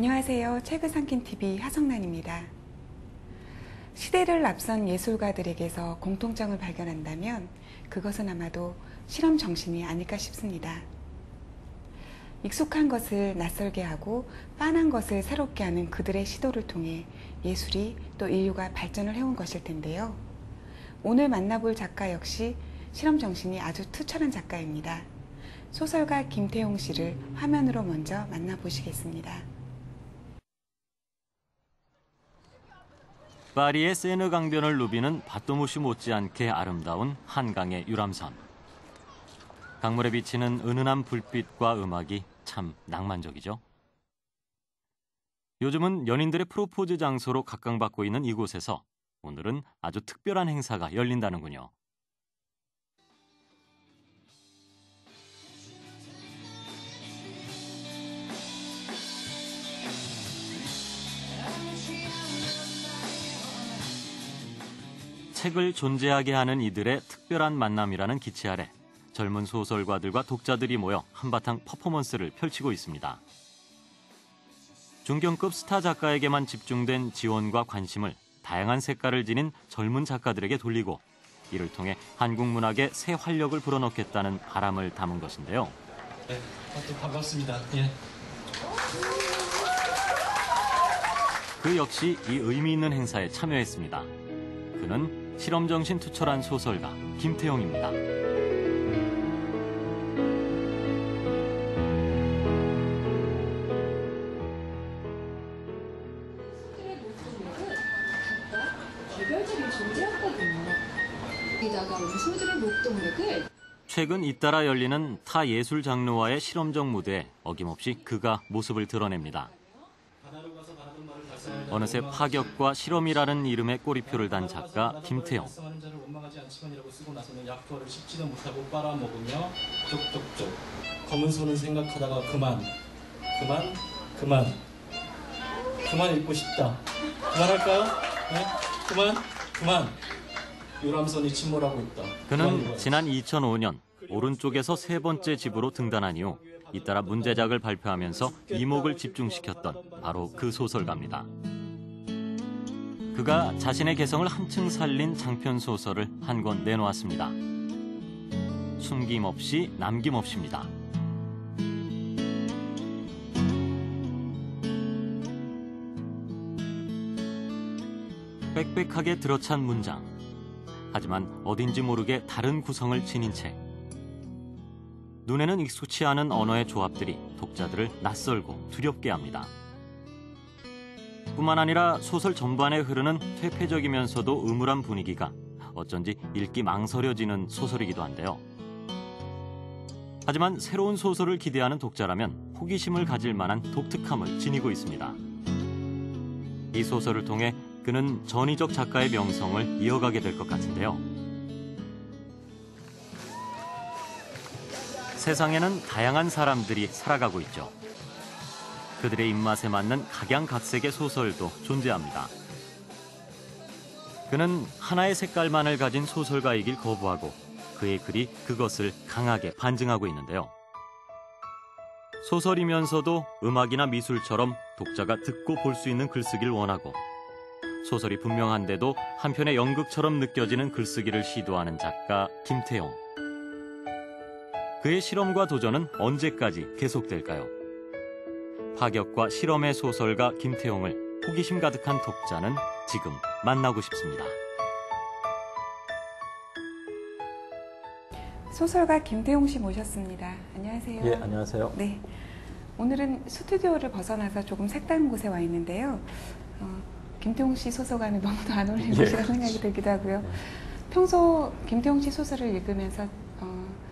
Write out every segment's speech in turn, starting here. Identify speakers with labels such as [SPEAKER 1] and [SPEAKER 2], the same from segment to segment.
[SPEAKER 1] 안녕하세요. 책을 삼킨 TV 하성란입니다. 시대를 앞선 예술가들에게서 공통점을 발견한다면 그것은 아마도 실험 정신이 아닐까 싶습니다. 익숙한 것을 낯설게 하고 빤한 것을 새롭게 하는 그들의 시도를 통해 예술이 또 인류가 발전을 해온 것일 텐데요. 오늘 만나볼 작가 역시 실험 정신이 아주 투철한 작가입니다. 소설가 김태용 씨를 화면으로 먼저 만나보시겠습니다.
[SPEAKER 2] 파리의 세느 강변을 누비는 밭도무시 못지않게 아름다운 한강의 유람선. 강물에 비치는 은은한 불빛과 음악이 참 낭만적이죠. 요즘은 연인들의 프로포즈 장소로 각광받고 있는 이곳에서 오늘은 아주 특별한 행사가 열린다는군요. 책을 존재하게 하는 이들의 특별한 만남이라는 기치 아래 젊은 소설가들과 독자들이 모여 한바탕 퍼포먼스를 펼치고 있습니다. 중견급 스타 작가에게만 집중된 지원과 관심을 다양한 색깔을 지닌 젊은 작가들에게 돌리고 이를 통해 한국 문학에 새 활력을 불어넣겠다는 바람을 담은 것인데요.
[SPEAKER 3] 네, 또 반갑습니다. 예.
[SPEAKER 2] 그 역시 이 의미 있는 행사에 참여했습니다. 그는 실험정신 투철한 소설가 김태용입니다.
[SPEAKER 4] 개별적인 존재였거든요. 여기다가 우리 소들의 목동맥을
[SPEAKER 2] 최근 잇따라 열리는 타 예술 장르와의 실험적 무대에 어김없이 그가 모습을 드러냅니다. 어느새 파격과 실험이라는 이름의 꼬리표를 단 작가 김태용.
[SPEAKER 3] 검은 손은 생각하다가 그만 읽고 싶다. 그만할까요? 네? 그만. 유람선이 침몰하고 있다.
[SPEAKER 2] 그는 지난 2005년 오른쪽에서 세 번째 집으로 등단한 이후 잇따라 문제작을 발표하면서 이목을 집중시켰던 바로 그 소설가입니다. 그가 자신의 개성을 한층 살린 장편 소설을 한 권 내놓았습니다. 숨김없이 남김없이입니다. 빽빽하게 들어찬 문장. 하지만 어딘지 모르게 다른 구성을 지닌 책. 눈에는 익숙치 않은 언어의 조합들이 독자들을 낯설고 두렵게 합니다. 뿐만 아니라 소설 전반에 흐르는 퇴폐적이면서도 음울한 분위기가 어쩐지 읽기 망설여지는 소설이기도 한데요. 하지만 새로운 소설을 기대하는 독자라면 호기심을 가질 만한 독특함을 지니고 있습니다. 이 소설을 통해 그는 전위적 작가의 명성을 이어가게 될 것 같은데요. 세상에는 다양한 사람들이 살아가고 있죠. 그들의 입맛에 맞는 각양각색의 소설도 존재합니다. 그는 하나의 색깔만을 가진 소설가이길 거부하고 그의 글이 그것을 강하게 반증하고 있는데요. 소설이면서도 음악이나 미술처럼 독자가 듣고 볼 수 있는 글쓰기를 원하고 소설이 분명한데도 한편의 연극처럼 느껴지는 글쓰기를 시도하는 작가 김태용. 그의 실험과 도전은 언제까지 계속될까요? 파격과 실험의 소설가 김태용을 호기심 가득한 독자는 지금 만나고 싶습니다.
[SPEAKER 1] 소설가 김태용 씨 모셨습니다. 안녕하세요.
[SPEAKER 3] 예, 안녕하세요.
[SPEAKER 1] 네, 오늘은 스튜디오를 벗어나서 조금 색다른 곳에 와 있는데요. 김태용 씨 소설과는 너무도 안 어울리는 곳이라는 생각이 들기도 하고요. 평소 김태용 씨 소설을 읽으면서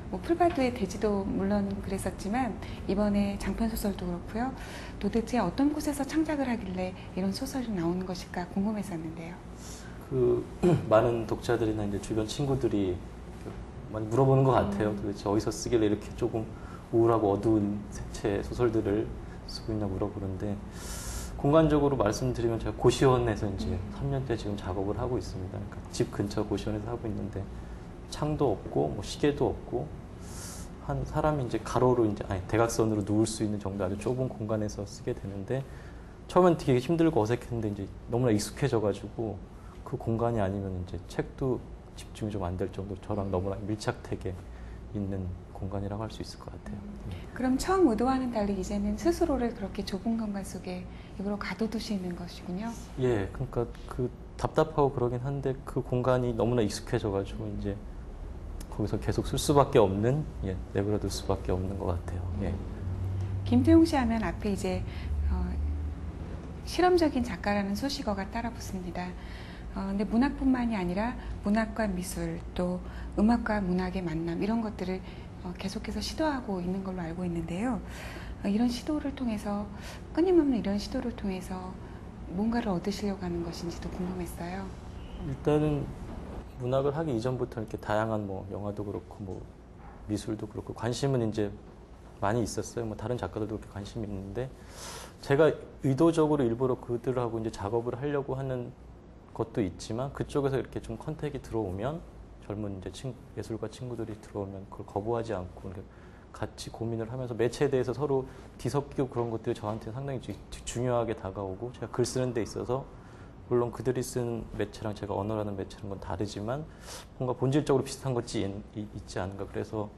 [SPEAKER 1] 뭐 풀바드의 돼지도 물론 그랬었지만 이번에 장편 소설도 그렇고요. 도대체 어떤 곳에서 창작을 하길래 이런 소설이 나오는 것일까 궁금했었는데요.
[SPEAKER 5] 많은 독자들이나 이제 주변 친구들이 많이 물어보는 것 같아요. 도대체 어디서 쓰길래 이렇게 조금 우울하고 어두운 색채 소설들을 쓰고 있냐 물어보는데, 공간적으로 말씀드리면 제가 고시원에서 이제 3년째 지금 작업을 하고 있습니다. 그러니까 집 근처 고시원에서 하고 있는데 창도 없고 뭐 시계도 없고 한 사람이 이제 가로로 이제 대각선으로 누울 수 있는 정도 아주 좁은 공간에서 쓰게 되는데, 처음엔 되게 힘들고 어색했는데 이제 너무나 익숙해져가지고 그 공간이 아니면 이제 책도 집중이 좀 안 될 정도로 저랑 너무나 밀착되게 있는 공간이라고 할 수 있을 것 같아요.
[SPEAKER 1] 그럼 처음 의도와는 달리 이제는 스스로를 그렇게 좁은 공간 속에 일부러 가둬두시는 것이군요.
[SPEAKER 5] 예, 그러니까 그 답답하고 그러긴 한데 그 공간이 너무나 익숙해져가지고 이제 거기서 계속 쓸 수밖에 없는, 예, 내버려둘 수밖에 없는 것 같아요. 예.
[SPEAKER 1] 김태용 씨 하면 앞에 이제 실험적인 작가라는 수식어가 따라 붙습니다. 근데 문학뿐만이 아니라 문학과 미술, 또 음악과 문학의 만남 이런 것들을 계속해서 시도하고 있는 걸로 알고 있는데요. 이런 시도를 통해서 끊임없는 이런 시도를 통해서 뭔가를 얻으시려고 하는 것인지도 궁금했어요.
[SPEAKER 5] 일단은 문학을 하기 이전부터 이렇게 다양한 뭐 영화도 그렇고 뭐 미술도 그렇고 관심은 이제 많이 있었어요. 뭐 다른 작가들도 그렇게 관심이 있는데 제가 의도적으로 일부러 그들하고 이제 작업을 하려고 하는 것도 있지만 그쪽에서 이렇게 좀 컨택이 들어오면 젊은 이제 예술가 친구들이 들어오면 그걸 거부하지 않고 이렇게 같이 고민을 하면서 매체에 대해서 서로 뒤섞이고 그런 것들이 저한테는 상당히 중요하게 다가오고 제가 글 쓰는 데 있어서 물론 그들이 쓴 매체랑 제가 언어라는 매체는 건 다르지만 뭔가 본질적으로 비슷한 것이 있지 않은가. 그래서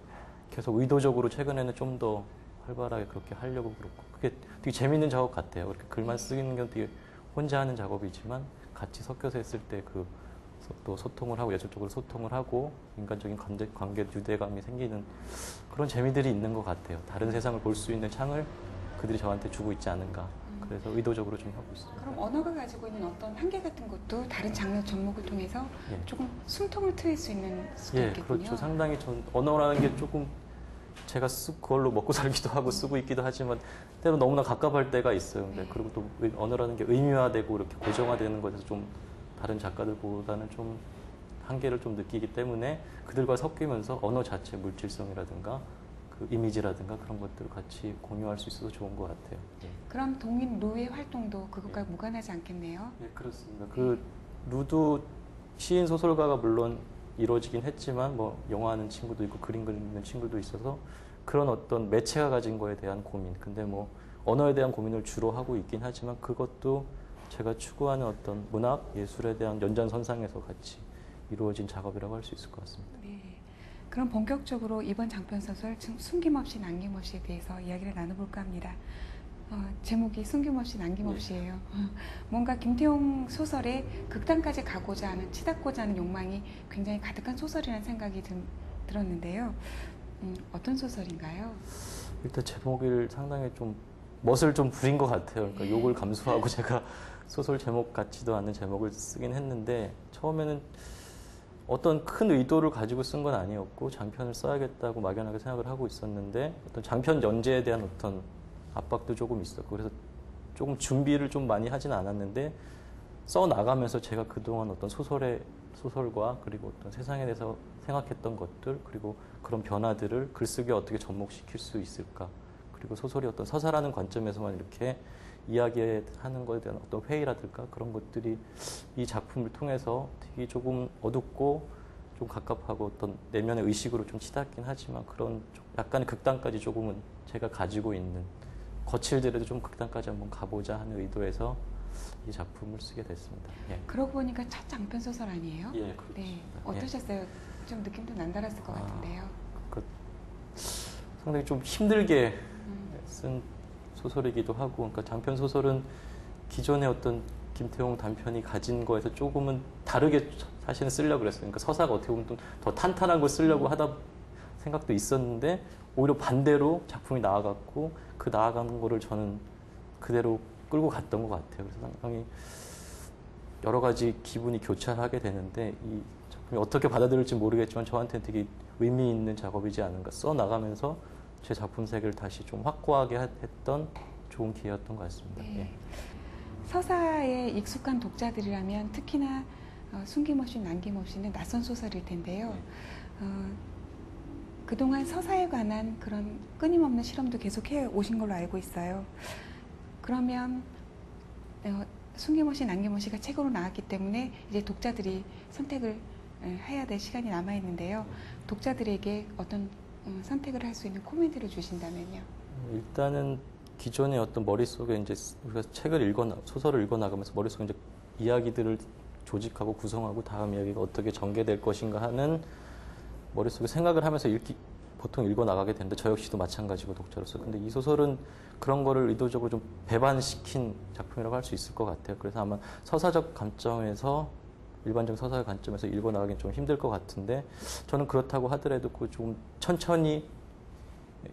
[SPEAKER 5] 계속 의도적으로 최근에는 좀 더 활발하게 그렇게 하려고 그렇고 그게 되게 재밌는 작업 같아요. 그렇게 글만 쓰는 건 되게 혼자 하는 작업이지만 같이 섞여서 했을 때 그 또 소통을 하고 예술적으로 소통을 하고 인간적인 관계 유대감이 생기는 그런 재미들이 있는 것 같아요. 다른 세상을 볼 수 있는 창을 그들이 저한테 주고 있지 않은가. 그래서 의도적으로 좀 하고 있습니다.
[SPEAKER 1] 그럼 언어가 가지고 있는 어떤 한계 같은 것도 다른 장르 접목을 통해서
[SPEAKER 5] 예.
[SPEAKER 1] 조금 숨통을 트일 수 있는 수도
[SPEAKER 5] 예,
[SPEAKER 1] 있겠군요.
[SPEAKER 5] 그렇죠. 상당히 언어라는 게 조금 제가 그걸로 먹고 살기도 하고 쓰고 있기도 하지만 때로 너무나 갑갑할 때가 있어요. 근데 그리고 또 언어라는 게 의미화되고 이렇게 고정화되는 것에서 좀 다른 작가들보다는 좀 한계를 좀 느끼기 때문에 그들과 섞이면서 언어 자체 물질성이라든가 그 이미지라든가 그런 것들을 같이 공유할 수 있어서 좋은 것 같아요. 예.
[SPEAKER 1] 그럼 동인 루의 활동도 그것과 무관하지 않겠네요.
[SPEAKER 5] 네, 그렇습니다. 그 루도 시인 소설가가 물론 이루어지긴 했지만 뭐 영화하는 친구도 있고 그림 그리는 친구도 있어서 그런 어떤 매체가 가진 거에 대한 고민. 근데 뭐 언어에 대한 고민을 주로 하고 있긴 하지만 그것도 제가 추구하는 어떤 문학, 예술에 대한 연장선상에서 같이 이루어진 작업이라고 할 수 있을 것 같습니다.
[SPEAKER 1] 네. 그럼 본격적으로 이번 장편 소설 숨김없이 남김없이에 대해서 이야기를 나눠볼까 합니다. 제목이 숨김없이 남김없이예요. 뭔가 김태용 소설에 극단까지 가고자 하는, 치닫고자 하는 욕망이 굉장히 가득한 소설이라는 생각이 들었는데요. 어떤 소설인가요?
[SPEAKER 5] 일단 제목을 상당히 좀 멋을 좀 부린 것 같아요. 그러니까 욕을 감수하고 제가 소설 제목 같지도 않은 제목을 쓰긴 했는데 처음에는 어떤 큰 의도를 가지고 쓴 건 아니었고 장편을 써야겠다고 막연하게 생각을 하고 있었는데 어떤 장편 연재에 대한 어떤 압박도 조금 있었고 그래서 조금 준비를 좀 많이 하진 않았는데 써 나가면서 제가 그동안 어떤 소설과 그리고 어떤 세상에 대해서 생각했던 것들 그리고 그런 변화들을 글쓰기에 어떻게 접목시킬 수 있을까 그리고 소설이 어떤 서사라는 관점에서만 이렇게 이야기하는 것에 대한 어떤 회의라든가 그런 것들이 이 작품을 통해서 되게 조금 어둡고 좀 갑갑하고 어떤 내면의 의식으로 좀 치닫긴 하지만 그런 약간의 극단까지 조금은 제가 가지고 있는 거칠더라도 좀 극단까지 한번 가보자 하는 의도에서 이 작품을 쓰게 됐습니다. 예.
[SPEAKER 1] 그러고 보니까 첫 장편 소설 아니에요?
[SPEAKER 5] 예, 그렇습니다.
[SPEAKER 1] 네. 어떠셨어요? 좀 느낌도 남달랐을 것 같은데요.
[SPEAKER 5] 상당히 좀 힘들게 쓴 소설이기도 하고, 그러니까 장편 소설은 기존의 어떤 김태용 단편이 가진 거에서 조금은 다르게 사실은 쓰려고 그랬어요. 그러니까 서사가 어떻게 보면 더 탄탄한 걸 쓰려고 하다 생각도 있었는데 오히려 반대로 작품이 나아갔고 그 나아가는 거를 저는 그대로 끌고 갔던 것 같아요. 그래서 상당히 여러 가지 기분이 교차하게 되는데 이 작품이 어떻게 받아들일지 모르겠지만 저한테는 되게 의미 있는 작업이지 않은가 써 나가면서 제 작품 세계를 다시 좀 확고하게 했던 좋은 기회였던 것 같습니다.
[SPEAKER 1] 네.
[SPEAKER 5] 예.
[SPEAKER 1] 서사에 익숙한 독자들이라면 특히나 숨김없이 남김없이는 낯선 소설일 텐데요. 그동안 서사에 관한 그런 끊임없는 실험도 계속해 오신 걸로 알고 있어요. 그러면 숨김없이 남김없이가 책으로 나왔기 때문에 이제 독자들이 선택을 해야 될 시간이 남아 있는데요. 독자들에게 어떤 선택을 할 수 있는 코멘트를 주신다면요.
[SPEAKER 5] 일단은 기존의 어떤 머릿속에 이제 우리가 소설을 읽어나가면서 머릿속에 이제 이야기들을 조직하고 구성하고 다음 이야기가 어떻게 전개될 것인가 하는 머릿속에 생각을 하면서 보통 읽어나가게 되는데 저 역시도 마찬가지고 독자로서. 근데 이 소설은 그런 거를 의도적으로 좀 배반시킨 작품이라고 할 수 있을 것 같아요. 그래서 아마 서사적 관점에서 일반적 서사의 관점에서 읽어나가기는 좀 힘들 것 같은데 저는 그렇다고 하더라도 좀 천천히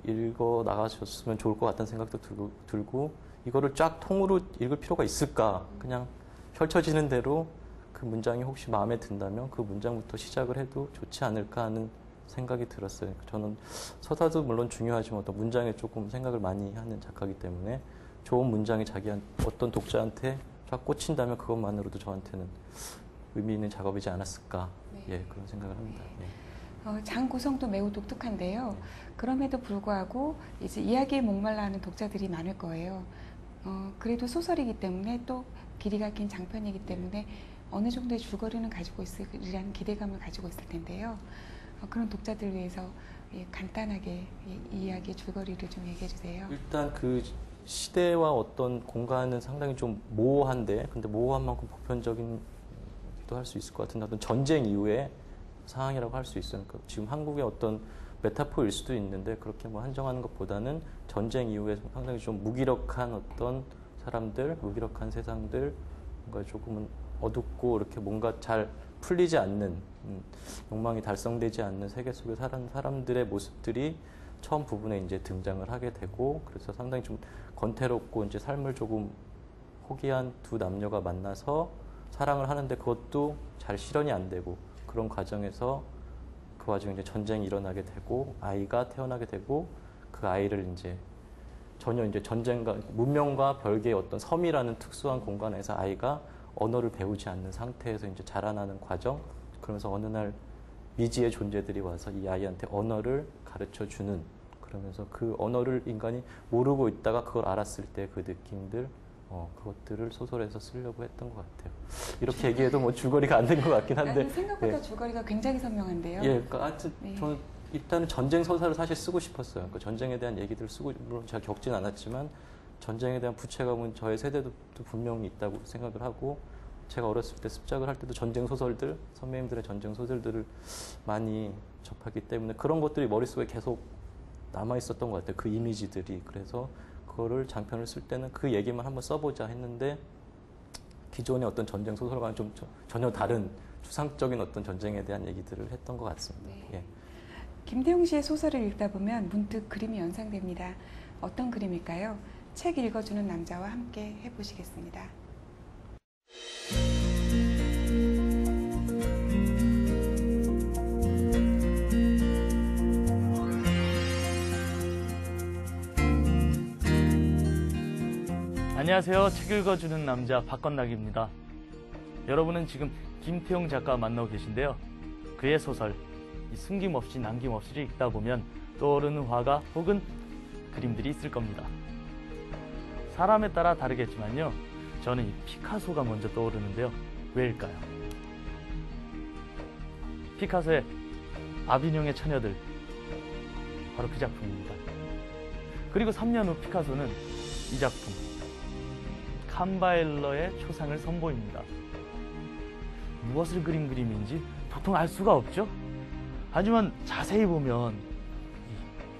[SPEAKER 5] 읽어나가셨으면 좋을 것 같다는 생각도 들고 이거를 쫙 통으로 읽을 필요가 있을까? 그냥 펼쳐지는 대로 그 문장이 혹시 마음에 든다면 그 문장부터 시작을 해도 좋지 않을까 하는 생각이 들었어요. 저는 서사도 물론 중요하지만 어떤 문장에 조금 생각을 많이 하는 작가이기 때문에 좋은 문장이 어떤 독자한테 쫙 꽂힌다면 그것만으로도 저한테는 의미 있는 작업이지 않았을까. 예, 그런 생각을 합니다. 예.
[SPEAKER 1] 장 구성도 매우 독특한데요. 그럼에도 불구하고 이제 이야기에 목말라 하는 독자들이 많을 거예요. 그래도 소설이기 때문에 또 길이가 긴 장편이기 때문에 어느 정도의 줄거리는 가지고 있으리라는 기대감을 가지고 있을 텐데요. 그런 독자들을 위해서 간단하게 이 이야기의 줄거리를 좀 얘기해 주세요.
[SPEAKER 5] 일단 그 시대와 어떤 공간은 상당히 좀 모호한데 근데 모호한 만큼 보편적인 또 할 수 있을 것 같은데 어떤 전쟁 이후의 상황이라고 할 수 있어요. 그러니까 지금 한국의 어떤 메타포일 수도 있는데 그렇게 뭐 한정하는 것보다는 전쟁 이후에 상당히 좀 무기력한 어떤 사람들, 무기력한 세상들, 뭔가 조금은 어둡고 이렇게 뭔가 잘 풀리지 않는 욕망이 달성되지 않는 세계 속에 사는 사람들의 모습들이 처음 부분에 이제 등장을 하게 되고 그래서 상당히 좀 권태롭고 이제 삶을 조금 포기한 두 남녀가 만나서 사랑을 하는데 그것도 잘 실현이 안 되고 그런 과정에서 그 와중에 이제 전쟁이 일어나게 되고 아이가 태어나게 되고 그 아이를 이제 전혀 이제 전쟁과 문명과 별개의 어떤 섬이라는 특수한 공간에서 아이가 언어를 배우지 않는 상태에서 이제 자라나는 과정. 그러면서 어느 날 미지의 존재들이 와서 이 아이한테 언어를 가르쳐 주는 그러면서 그 언어를 인간이 모르고 있다가 그걸 알았을 때 그 느낌들 그것들을 소설에서 쓰려고 했던 것 같아요. 이렇게 얘기해도 뭐 줄거리가 안 된 것 같긴 한데
[SPEAKER 1] 생각보다 줄거리가 굉장히 선명한데요.
[SPEAKER 5] 예, 그러니까 하여튼 저는 일단은 전쟁 서사를 사실 쓰고 싶었어요. 그러니까 전쟁에 대한 얘기들을 쓰고 물론 제가 겪진 않았지만 전쟁에 대한 부채감은 저의 세대도 분명히 있다고 생각을 하고 제가 어렸을 때 습작을 할 때도 전쟁 소설들, 선배님들의 전쟁 소설들을 많이 접하기 때문에 그런 것들이 머릿속에 계속 남아 있었던 것 같아요. 그 이미지들이. 그래서 그거를 장편을 쓸 때는 그 얘기만 한번 써보자 했는데 기존의 어떤 전쟁 소설과는 좀 전혀 다른 추상적인 어떤 전쟁에 대한 얘기들을 했던 것 같습니다.
[SPEAKER 1] 네.
[SPEAKER 5] 예.
[SPEAKER 1] 김태용 씨의 소설을 읽다 보면 문득 그림이 연상됩니다. 어떤 그림일까요? 책 읽어주는 남자와 함께 해보시겠습니다.
[SPEAKER 6] 안녕하세요. 책 읽어주는 남자 박건락입니다. 여러분은 지금 김태용 작가 만나고 계신데요. 그의 소설 숨김없이 남김없이를 읽다 보면 떠오르는 화가 혹은 그림들이 있을 겁니다. 사람에 따라 다르겠지만요. 저는 이 피카소가 먼저 떠오르는데요. 왜일까요? 피카소의 아비뇽의 처녀들 바로 그 작품입니다. 그리고 3년 후 피카소는 이 작품 캄바엘러의 초상을 선보입니다. 무엇을 그린 그림인지 보통 알 수가 없죠? 하지만 자세히 보면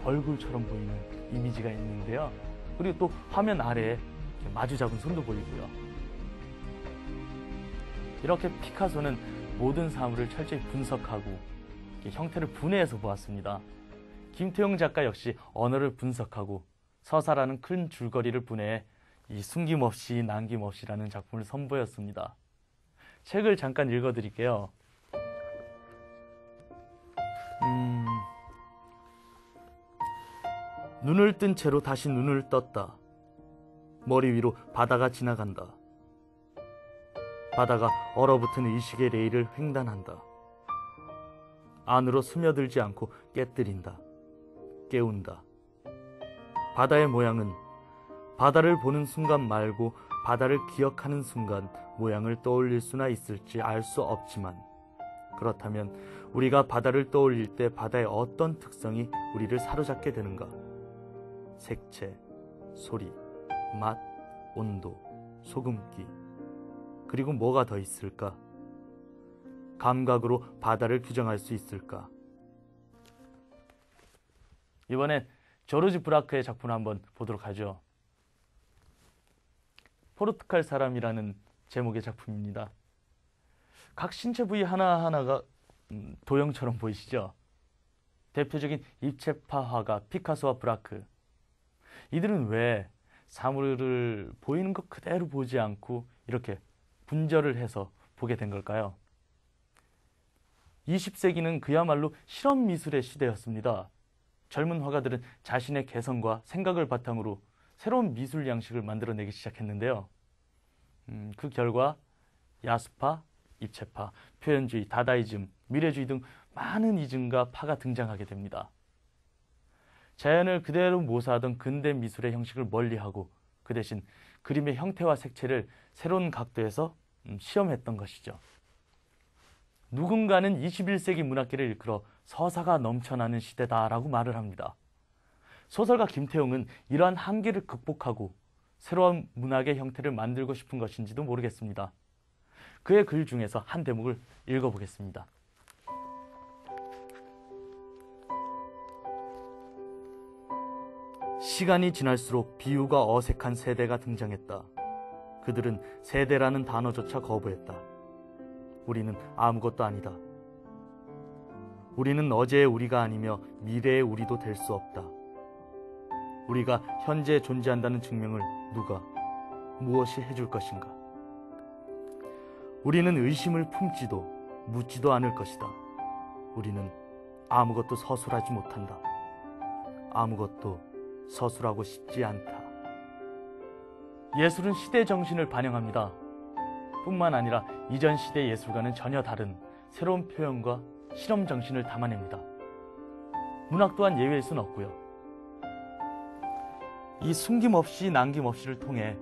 [SPEAKER 6] 얼굴처럼 보이는 이미지가 있는데요. 그리고 또 화면 아래에 마주 잡은 손도 보이고요. 이렇게 피카소는 모든 사물을 철저히 분석하고 형태를 분해해서 보았습니다. 김태용 작가 역시 언어를 분석하고 서사라는 큰 줄거리를 분해해 이 숨김없이 남김없이라는 작품을 선보였습니다. 책을 잠깐 읽어드릴게요. 눈을 뜬 채로 다시 눈을 떴다. 머리 위로 바다가 지나간다. 바다가 얼어붙은 의식의 레일을 횡단한다. 안으로 스며들지 않고 깨뜨린다. 깨운다. 바다의 모양은 바다를 보는 순간 말고 바다를 기억하는 순간 모양을 떠올릴 수나 있을지 알 수 없지만 그렇다면 우리가 바다를 떠올릴 때 바다의 어떤 특성이 우리를 사로잡게 되는가? 색채, 소리, 맛, 온도, 소금기, 그리고 뭐가 더 있을까? 감각으로 바다를 규정할 수 있을까? 이번엔 조르지 브라크의 작품을 한번 보도록 하죠. 포르투갈 사람이라는 제목의 작품입니다. 각 신체 부위 하나하나가 도형처럼 보이시죠? 대표적인 입체파 화가 피카소와 브라크. 이들은 왜 사물을 보이는 것 그대로 보지 않고 이렇게 분절을 해서 보게 된 걸까요? 20세기는 그야말로 실험 미술의 시대였습니다. 젊은 화가들은 자신의 개성과 생각을 바탕으로 새로운 미술 양식을 만들어내기 시작했는데요. 그 결과 야수파, 입체파, 표현주의, 다다이즘, 미래주의 등 많은 이즘과 파가 등장하게 됩니다. 자연을 그대로 모사하던 근대 미술의 형식을 멀리하고 그 대신 그림의 형태와 색채를 새로운 각도에서 시험했던 것이죠. 누군가는 21세기 문학계를 이끌어 서사가 넘쳐나는 시대다라고 말을 합니다. 소설가 김태용은 이러한 한계를 극복하고 새로운 문학의 형태를 만들고 싶은 것인지도 모르겠습니다. 그의 글 중에서 한 대목을 읽어보겠습니다. 시간이 지날수록 비유가 어색한 세대가 등장했다. 그들은 세대라는 단어조차 거부했다. 우리는 아무것도 아니다. 우리는 어제의 우리가 아니며 미래의 우리도 될 수 없다. 우리가 현재 존재한다는 증명을 누가, 무엇이 해줄 것인가? 우리는 의심을 품지도 묻지도 않을 것이다. 우리는 아무것도 서술하지 못한다. 아무것도 서술하고 싶지 않다. 예술은 시대 정신을 반영합니다. 뿐만 아니라 이전 시대 예술과는 전혀 다른 새로운 표현과 실험 정신을 담아냅니다. 문학 또한 예외일 순 없고요. 이 숨김없이 남김없이를 통해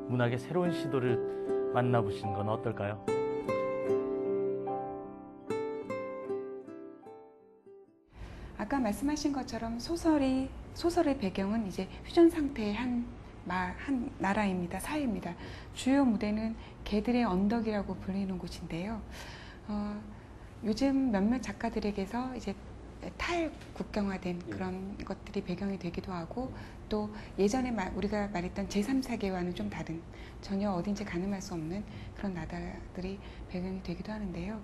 [SPEAKER 6] 문학의 새로운 시도를 만나보시는 건 어떨까요?
[SPEAKER 1] 아까 말씀하신 것처럼 소설의 배경은 이제 휴전 상태의 한 나라입니다. 사회입니다. 주요 무대는 개들의 언덕이라고 불리는 곳인데요. 요즘 몇몇 작가들에게서 이제 탈국경화된 그런 것들이 배경이 되기도 하고, 또 예전에 우리가 말했던 제3세계와는 좀 다른, 전혀 어딘지 가늠할 수 없는 그런 나라들이 배경이 되기도 하는데요.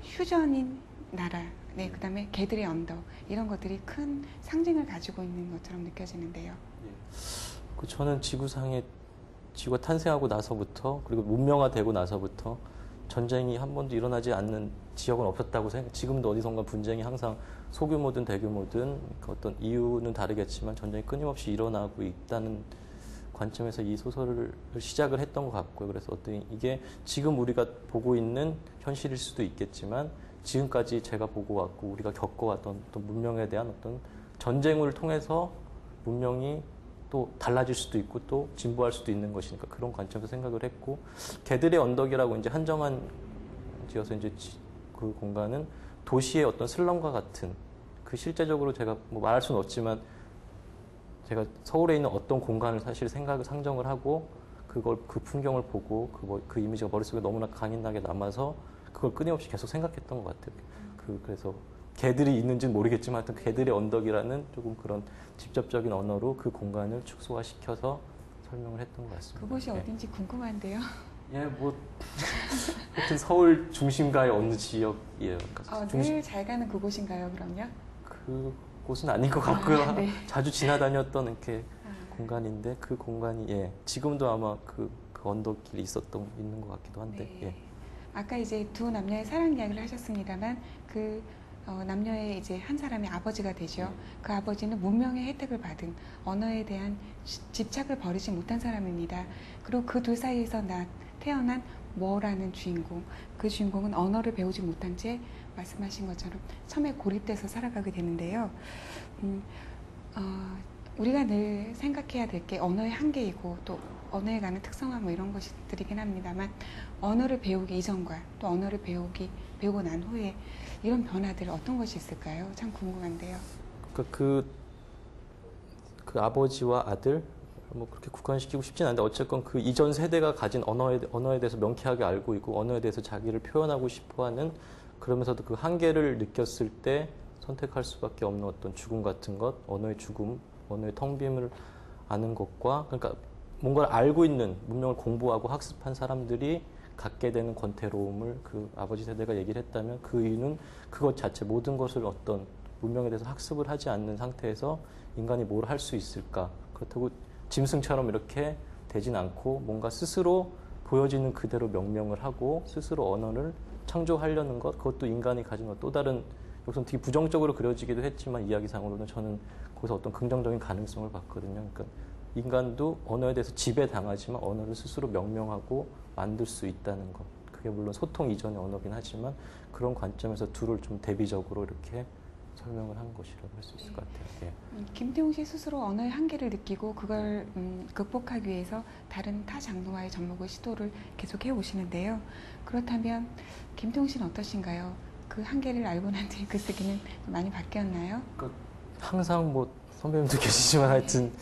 [SPEAKER 1] 휴전인 나라, 네, 그 다음에 개들의 언덕, 이런 것들이 큰 상징을 가지고 있는 것처럼 느껴지는데요.
[SPEAKER 5] 저는 지구가 탄생하고 나서부터, 그리고 문명화되고 나서부터 전쟁이 한 번도 일어나지 않는 지역은 없었다고 생각해요. 지금도 어디선가 분쟁이 항상 소규모든 대규모든 어떤 이유는 다르겠지만 전쟁이 끊임없이 일어나고 있다는 관점에서 이 소설을 시작을 했던 것 같고요. 그래서 이게 지금 우리가 보고 있는 현실일 수도 있겠지만 지금까지 제가 보고 왔고 우리가 겪어왔던 어떤 문명에 대한 어떤 전쟁을 통해서 문명이 또 달라질 수도 있고 또 진보할 수도 있는 것이니까 그런 관점에서 생각을 했고, 개들의 언덕이라고 이제 한정한 지어서 이제 그 공간은 도시의 어떤 슬럼과 같은, 그 실제적으로 제가 뭐 말할 수는 없지만 제가 서울에 있는 어떤 공간을 사실 상정을 하고 그 풍경을 보고 그 이미지가 머릿속에 너무나 강인하게 남아서 그걸 끊임없이 계속 생각했던 것 같아요. 그래서 개들이 있는지는 모르겠지만 하여튼 개들의 언덕이라는 조금 그런 직접적인 언어로 그 공간을 축소화시켜서 설명을 했던 것 같습니다.
[SPEAKER 1] 그곳이 어딘지 궁금한데요.
[SPEAKER 5] 예, 뭐 하여튼 서울 중심가의 어느 지역이에요. 그러니까
[SPEAKER 1] 늘 잘 가는 그곳인가요, 그럼요?
[SPEAKER 5] 그곳은 아닌 것 같고요.
[SPEAKER 1] 네.
[SPEAKER 5] 자주 지나다녔던 이렇게 공간인데 그 공간이 지금도 아마 그 언덕길이 있는 것 같기도 한데.
[SPEAKER 1] 네.
[SPEAKER 5] 예.
[SPEAKER 1] 아까 이제 두 남녀의 사랑 이야기를 하셨습니다만 그 남녀의 이제 한 사람의 아버지가 되죠. 그 아버지는 문명의 혜택을 받은 언어에 대한 집착을 버리지 못한 사람입니다. 그리고 그 둘 사이에서 태어난 뭐라는 주인공, 그 주인공은 언어를 배우지 못한 채 말씀하신 것처럼 처음에 고립돼서 살아가게 되는데요. 우리가 늘 생각해야 될 게 언어의 한계이고 또 언어에 관한 특성화 뭐 이런 것들이긴 합니다만, 언어를 배우기 이전과 또 언어를 배우고 난 후에 이런 변화들 어떤 것이 있을까요? 참 궁금한데요.
[SPEAKER 5] 그러니까 그 아버지와 아들 뭐 그렇게 국한시키고 싶진 않은데 어쨌건 그 이전 세대가 가진 언어에 대해서 명쾌하게 알고 있고 언어에 대해서 자기를 표현하고 싶어하는, 그러면서도 그 한계를 느꼈을 때 선택할 수밖에 없는 어떤 죽음 같은 것, 언어의 죽음, 언어의 텅 빔을 아는 것과, 그러니까 뭔가를 알고 있는, 문명을 공부하고 학습한 사람들이 갖게 되는 권태로움을 그 아버지 세대가 얘기를 했다면, 그 이유는 그것 자체, 모든 것을 어떤 문명에 대해서 학습을 하지 않는 상태에서 인간이 뭘 할 수 있을까? 그렇다고 짐승처럼 이렇게 되진 않고 뭔가 스스로 보여지는 그대로 명명을 하고 스스로 언어를 창조하려는 것, 그것도 인간이 가진 또 다른, 여기서는 되게 부정적으로 그려지기도 했지만 이야기상으로는 저는 거기서 어떤 긍정적인 가능성을 봤거든요. 그러니까 인간도 언어에 대해서 지배당하지만 언어를 스스로 명명하고 만들 수 있다는 것. 그게 물론 소통 이전의 언어긴 하지만 그런 관점에서 둘을 좀 대비적으로 이렇게 설명을 한 것이라고 할 수 있을 것 같아요. 예.
[SPEAKER 1] 김태웅 씨 스스로 언어의 한계를 느끼고 그걸 극복하기 위해서 다른 타 장르와의 접목을 시도를 계속해 오시는데요. 그렇다면 김태웅 씨는 어떠신가요? 그 한계를 알고 난 뒤에 글쓰기는 많이 바뀌었나요?
[SPEAKER 5] 항상 뭐 선배님도 계시지만 하여튼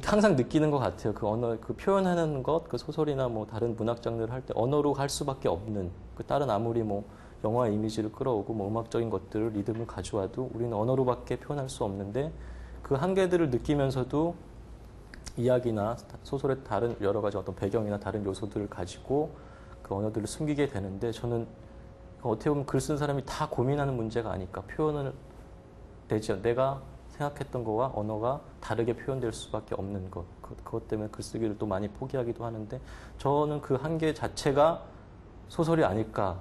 [SPEAKER 5] 항상 느끼는 것 같아요. 그 언어, 그 표현하는 것, 그 소설이나 뭐 다른 문학 장르를 할 때 언어로 갈 수밖에 없는, 그 다른 아무리 뭐 영화 이미지를 끌어오고 뭐 음악적인 것들을 리듬을 가져와도 우리는 언어로밖에 표현할 수 없는데, 그 한계들을 느끼면서도 이야기나 소설의 다른 여러 가지 어떤 배경이나 다른 요소들을 가지고 그 언어들을 숨기게 되는데, 저는 어떻게 보면 글 쓴 사람이 다 고민하는 문제가 아닐까. 표현을 되죠. 내가 생각했던 거와 언어가 다르게 표현될 수밖에 없는 것. 그것 때문에 글쓰기를 또 많이 포기하기도 하는데, 저는 그 한계 자체가 소설이 아닐까.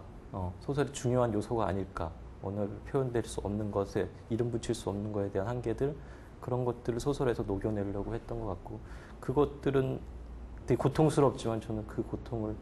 [SPEAKER 5] 소설이 중요한 요소가 아닐까. 언어를 표현될 수 없는 것에, 이름 붙일 수 없는 것에 대한 한계들, 그런 것들을 소설에서 녹여내려고 했던 것 같고, 그것들은 되게 고통스럽지만 저는 그 고통을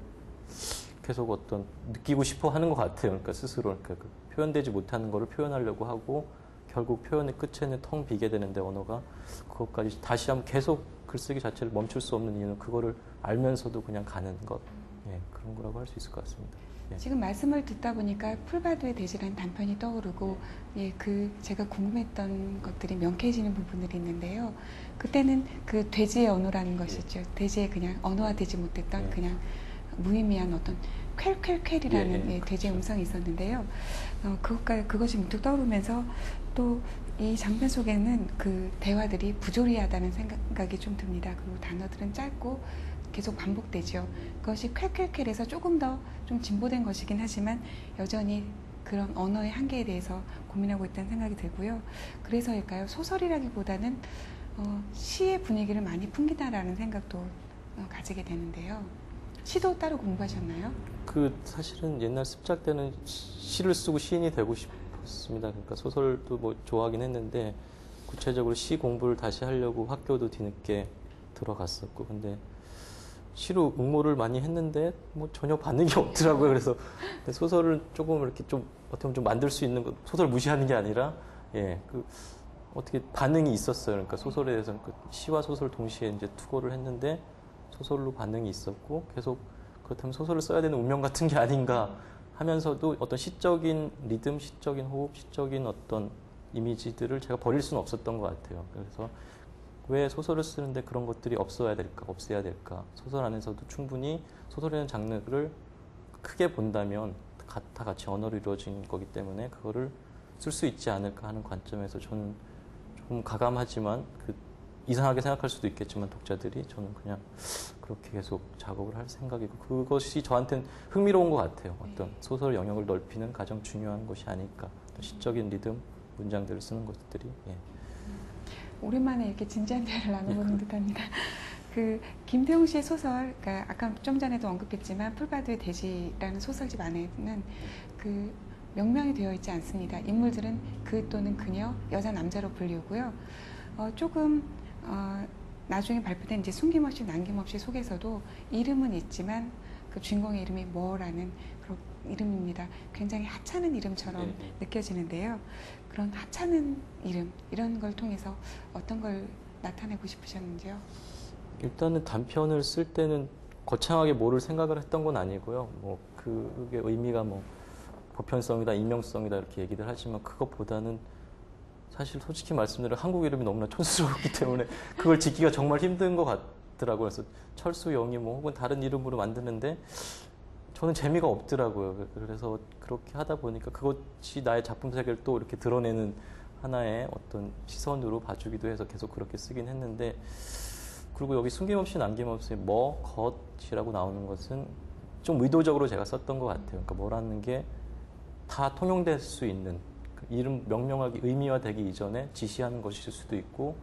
[SPEAKER 5] 계속 어떤 느끼고 싶어 하는 것 같아요. 그러니까 스스로. 그러니까 그 표현되지 못하는 거를 표현하려고 하고, 결국 표현의 끝에는 텅 비게 되는데, 언어가 그것까지 다시 한번 계속 글쓰기 자체를 멈출 수 없는 이유는 그거를 알면서도 그냥 가는 것. 예, 그런 거라고 할 수 있을 것 같습니다. 예.
[SPEAKER 1] 지금 말씀을 듣다 보니까 풀바두의 돼지라는 단편이 떠오르고, 제가 궁금했던 것들이 명쾌해지는 부분들이 있는데요. 그때는 그 돼지의 언어라는 것이죠. 돼지의 그냥 언어화되지 못했던 그냥 무의미한 어떤 퀼퀼퀼이라는 돼지의 음성이 있었는데요. 그것이 문득 떠오르면서 또 이 장편 속에는 그 대화들이 부조리하다는 생각이 좀 듭니다. 그리고 단어들은 짧고 계속 반복되죠. 그것이 퀼퀼퀼에서 조금 더 좀 진보된 것이긴 하지만 여전히 그런 언어의 한계에 대해서 고민하고 있다는 생각이 들고요. 그래서일까요? 소설이라기보다는 시의 분위기를 많이 풍기다라는 생각도 가지게 되는데요. 시도 따로 공부하셨나요?
[SPEAKER 5] 사실은 옛날 습작 때는 시를 쓰고 시인이 되고 싶었습니다. 그러니까 소설도 뭐 좋아하긴 했는데, 구체적으로 시 공부를 다시 하려고 학교도 뒤늦게 들어갔었고, 근데 시로 응모를 많이 했는데 뭐 전혀 반응이 없더라고요. 그래서 소설을 조금 이렇게 좀 어떻게 보면 좀 만들 수 있는 것, 소설 무시하는 게 아니라 어떻게 반응이 있었어요. 그러니까 소설에 대해서 시와 소설 동시에 이제 투고를 했는데 소설로 반응이 있었고, 계속 그렇다면 소설을 써야 되는 운명 같은 게 아닌가 하면서도 어떤 시적인 리듬, 시적인 호흡, 시적인 어떤 이미지들을 제가 버릴 수는 없었던 것 같아요. 그래서 왜 소설을 쓰는데 그런 것들이 없어야 될까, 없애야 될까? 소설 안에서도 충분히 소설이라는 장르를 크게 본다면 다 같이 언어로 이루어진 거기 때문에 그거를 쓸 수 있지 않을까 하는 관점에서 저는 조금 가감하지만, 이상하게 생각할 수도 있겠지만 독자들이, 저는 그냥 그렇게 계속 작업을 할 생각이고, 그것이 저한테는 흥미로운 것 같아요. 어떤 소설 영역을 넓히는 가장 중요한 것이 아닐까. 시적인 리듬, 문장들을 쓰는 것들이. 예.
[SPEAKER 1] 오랜만에 이렇게 진지한 대화를 나눠보는 듯합니다. 김태웅 씨의 소설, 그러니까 아까 좀 전에도 언급했지만 풀바두의 돼지라는 소설집 안에는 명명이 되어 있지 않습니다. 인물들은 그 또는 그녀, 여자, 남자로 불리우고요. 나중에 발표된 이제 숨김없이 남김없이 속에서도 이름은 있지만 그 주인공의 이름이 뭐라는 그런 이름입니다. 굉장히 하찮은 이름처럼 느껴지는데요. 그런 하찮은 이름, 이런 걸 통해서 어떤 걸 나타내고 싶으셨는지요?
[SPEAKER 5] 일단은 단편을 쓸 때는 거창하게 뭐를 생각을 했던 건 아니고요. 뭐 그게 의미가 뭐 보편성이다, 익명성이다 이렇게 얘기를 하지만, 그것보다는 사실 솔직히 말씀드리면 한국 이름이 너무나 촌스러웠기 때문에 그걸 짓기가 정말 힘든 것 같더라고요. 그래서 철수 영희 뭐 혹은 다른 이름으로 만드는데 저는 재미가 없더라고요. 그래서 그렇게 하다 보니까 그것이 나의 작품 세계를 또 이렇게 드러내는 하나의 어떤 시선으로 봐주기도 해서 계속 그렇게 쓰긴 했는데, 그리고 여기 숨김없이 남김없이 것이라고 나오는 것은 좀 의도적으로 제가 썼던 것 같아요. 그러니까 뭐라는 게 다 통용될 수 있는, 이름 명명하기 의미화되기 이전에 지시하는 것일 수도 있고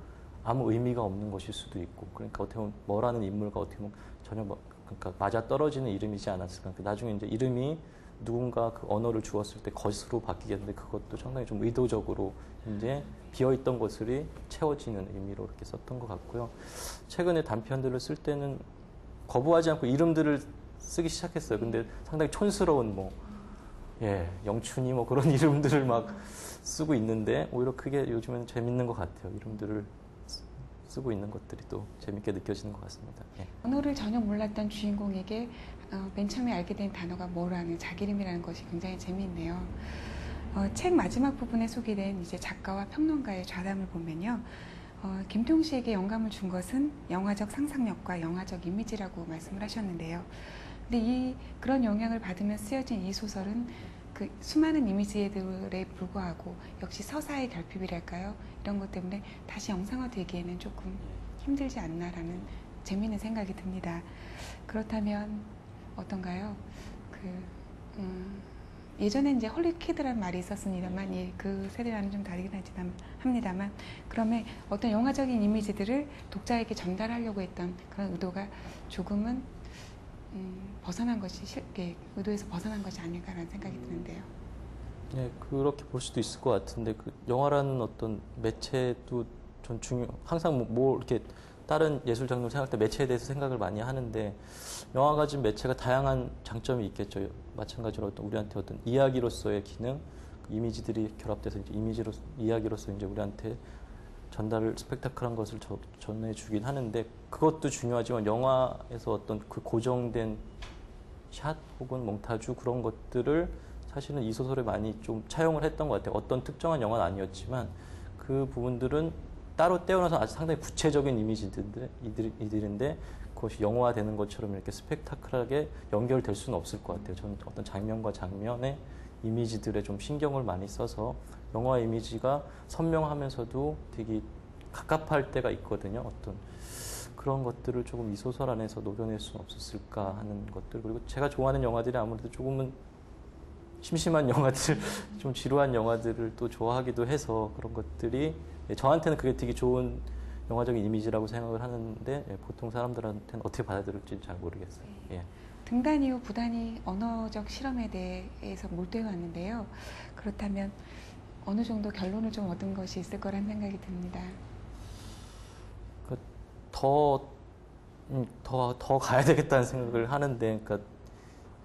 [SPEAKER 5] 아무 의미가 없는 것일 수도 있고, 그러니까 어떻게 보면 뭐라는 인물과 어떻게 보면 전혀 그러니까 맞아 떨어지는 이름이지 않았을까. 나중에 이제 이름이 누군가 그 언어를 주었을 때 것으로 바뀌겠는데 그것도 상당히 좀 의도적으로 이제 비어있던 것들이 채워지는 의미로 이렇게 썼던 것 같고요. 최근에 단편들을 쓸 때는 거부하지 않고 이름들을 쓰기 시작했어요. 근데 상당히 촌스러운 영춘이 뭐 그런 이름들을 막 쓰고 있는데 오히려 그게 요즘에는 재밌는 것 같아요. 이름들을 쓰고 있는 것들이 또 재밌게 느껴지는 것 같습니다. 예.
[SPEAKER 1] 언어를 전혀 몰랐던 주인공에게 맨 처음에 알게 된 단어가 뭐라는 자기 이름이라는 것이 굉장히 재미있네요. 책 마지막 부분에 소개된 이제 작가와 평론가의 좌담을 보면요. 김태용 씨에게 영감을 준 것은 영화적 상상력과 영화적 이미지라고 말씀을 하셨는데요. 근데 그런 영향을 받으며 쓰여진 이 소설은 그 수많은 이미지들에 불구하고 역시 서사의 결핍이랄까요? 이런 것 때문에 다시 영상화되기에는 조금 힘들지 않나라는 재미있는 생각이 듭니다. 그렇다면 어떤가요? 예전에 이제 헐리우드라는 말이 있었습니다만 그 세대와는 좀 다르긴 합니다만, 그러면 어떤 영화적인 이미지들을 독자에게 전달하려고 했던 그런 의도가 조금은 벗어난 것이 의도에서 벗어난 것이 아닐까라는 생각이 드는데요.
[SPEAKER 5] 네, 그렇게 볼 수도 있을 것 같은데 그 영화라는 어떤 매체도 전 항상 뭐 이렇게 다른 예술 장르 생각할 때 매체에 대해서 생각을 많이 하는데 영화가 가진 매체가 다양한 장점이 있겠죠. 마찬가지로 우리한테 어떤 이야기로서의 기능, 이미지들이 결합돼서 이제 이야기로서 이제 우리한테 전달을 스펙타클한 것을 전해주긴 하는데 그것도 중요하지만 영화에서 어떤 그 고정된 샷 혹은 몽타주 그런 것들을 사실은 이 소설에 많이 좀 차용을 했던 것 같아요. 어떤 특정한 영화는 아니었지만 그 부분들은 따로 떼어놔서 아주 상당히 구체적인 이미지들인데 그것이 영화화되는 것처럼 이렇게 스펙타클하게 연결될 수는 없을 것 같아요. 저는 어떤 장면과 장면의 이미지들에 좀 신경을 많이 써서 영화 이미지가 선명하면서도 되게 갑갑할 때가 있거든요. 어떤 그런 것들을 조금 이 소설 안에서 녹여낼 수는 없었을까 하는 것들. 그리고 제가 좋아하는 영화들이 아무래도 조금은 심심한 영화들, 좀 지루한 영화들을 또 좋아하기도 해서 그런 것들이 저한테는 그게 되게 좋은 영화적인 이미지라고 생각을 하는데 보통 사람들한테는 어떻게 받아들일지 잘 모르겠어요. 예.
[SPEAKER 1] 등단 이후 부단히 언어적 실험에 대해서 몰두해 왔는데요. 그렇다면 어느 정도 결론을 좀 얻은 것이 있을 거란 생각이 듭니다.
[SPEAKER 5] 더 가야 되겠다는 생각을 하는데, 그러니까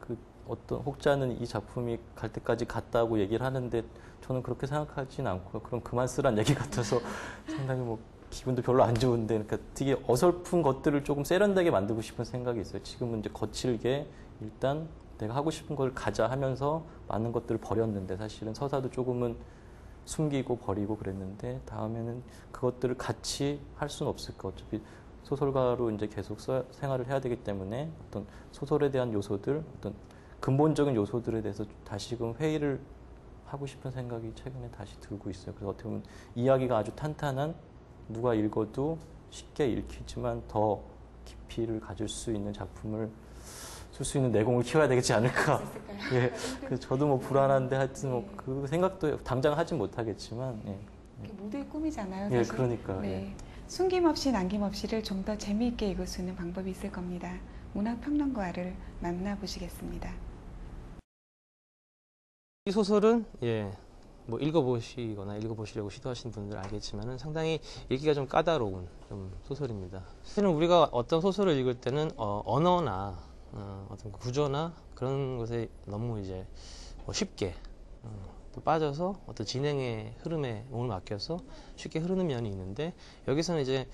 [SPEAKER 5] 그 어떤 혹자는 이 작품이 갈 때까지 갔다고 얘기를 하는데 저는 그렇게 생각하진 않고요. 그럼 그만 쓰란 얘기 같아서 상당히 뭐 기분도 별로 안 좋은데, 그러니까 되게 어설픈 것들을 조금 세련되게 만들고 싶은 생각이 있어요. 지금은 이제 거칠게 일단 내가 하고 싶은 걸 가자 하면서 많은 것들을 버렸는데 사실은 서사도 조금은 숨기고 버리고 그랬는데 다음에는 그것들을 같이 할 수는 없을까. 어차피 소설가로 이제 계속 생활을 해야 되기 때문에 어떤 소설에 대한 요소들, 어떤 근본적인 요소들에 대해서 다시금 회의를 하고 싶은 생각이 최근에 다시 들고 있어요. 그래서 어떻게 보면 이야기가 아주 탄탄한, 누가 읽어도 쉽게 읽히지만 더 깊이를 가질 수 있는 작품을 쓸 수 있는 내공을 키워야 되겠지 않을까. 예. 그래서 저도 뭐 불안한데 하여튼 뭐 그 생각도 당장 하진 못하겠지만. 예.
[SPEAKER 1] 모두의 꿈이잖아요.
[SPEAKER 5] 예,
[SPEAKER 1] 사실.
[SPEAKER 5] 그러니까.
[SPEAKER 1] 네.
[SPEAKER 5] 예.
[SPEAKER 1] 숨김없이 남김없이를 좀 더 재미있게 읽을 수 있는 방법이 있을 겁니다. 문학평론가를 만나보시겠습니다.
[SPEAKER 7] 이 소설은 뭐 읽어보시거나 읽어보시려고 시도하시는 분들 알겠지만은 상당히 읽기가 좀 까다로운 좀 소설입니다. 사실은 우리가 어떤 소설을 읽을 때는 언어나 어떤 구조나 그런 것에 너무 이제 쉽게 또 빠져서 어떤 진행의 흐름에 몸을 맡겨서 쉽게 흐르는 면이 있는데, 여기서는 이제